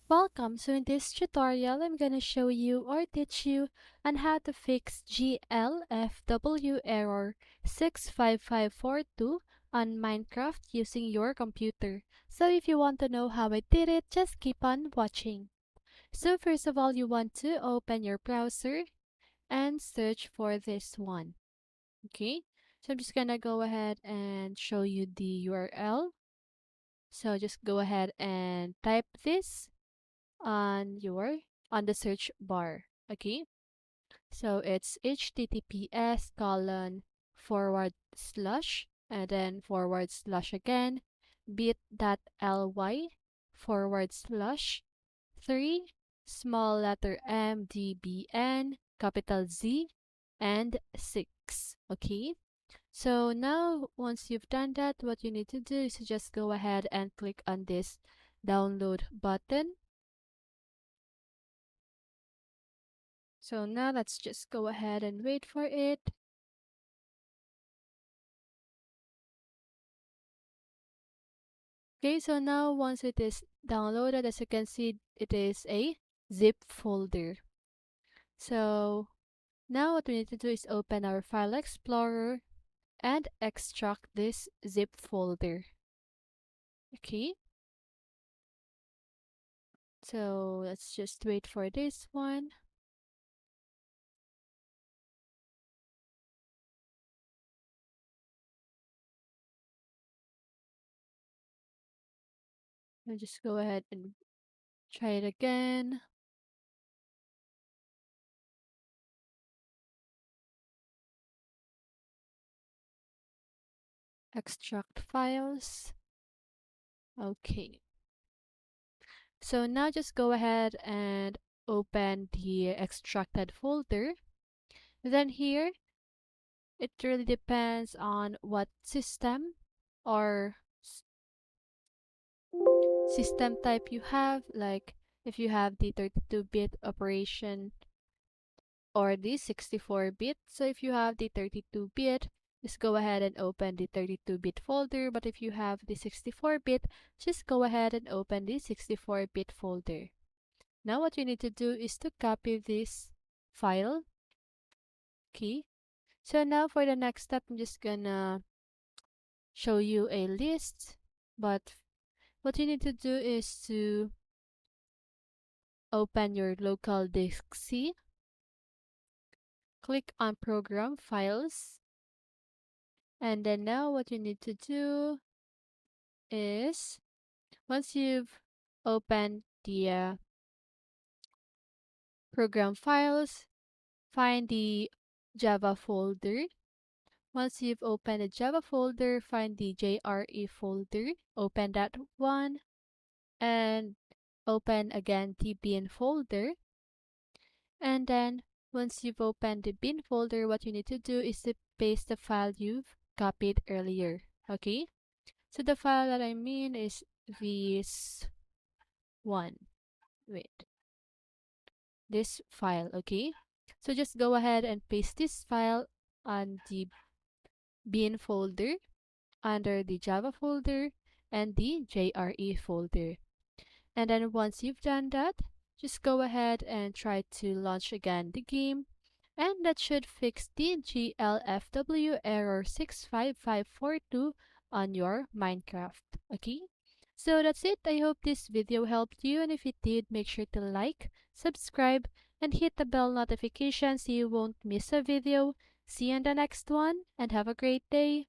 Welcome. So in this tutorial, I'm gonna show you or teach you on how to fix GLFW error 65542 on Minecraft using your computer. So if you want to know how I did it, just keep on watching. So first of all, you want to open your browser and search for this one. Okay? So I'm just gonna go ahead and show you the URL. So just go ahead and type this on the search bar. Okay, so it's https colon forward slash and then forward slash again bit.ly forward slash 3 small letter mdbn capital Z and 6. Okay, so now once you've done that, what you need to do is to just go ahead and click on this download button. So now let's just go ahead and wait for it. Okay, so now once it is downloaded, as you can see, it is a zip folder. So now what we need to do is open our file explorer and extract this zip folder. Okay, so let's just wait for this one. I'll just go ahead and try it again. Extract files. Okay. So now just go ahead and open the extracted folder. Then here, it really depends on what system or system type you have. Like if you have the 32-bit operation or the 64-bit. So if you have the 32-bit, just go ahead and open the 32-bit folder. But if you have the 64-bit, just go ahead and open the 64-bit folder. Now what you need to do is to copy this file. Okay. So now for the next step, I'm just gonna show you a list. But what you need to do is to open your local disk C, click on Program Files, and then now what you need to do is once you've opened the Program Files, find the Java folder. Once you've opened the Java folder, find the JRE folder, open that one, and open again the bin folder. And then once you've opened the bin folder, what you need to do is to paste the file you've copied earlier. Okay? So the file that I mean is this one. Wait. This file, okay? So just go ahead and paste this file on the bin folder under the Java folder and the JRE folder. And then once you've done that, just go ahead and try to launch again the game, and that should fix the GLFW error 65542 on your Minecraft. Okay? So that's it. I hope this video helped you, and if it did, make sure to like, subscribe, and hit the bell notification so you won't miss a video. See you in the next one, and have a great day.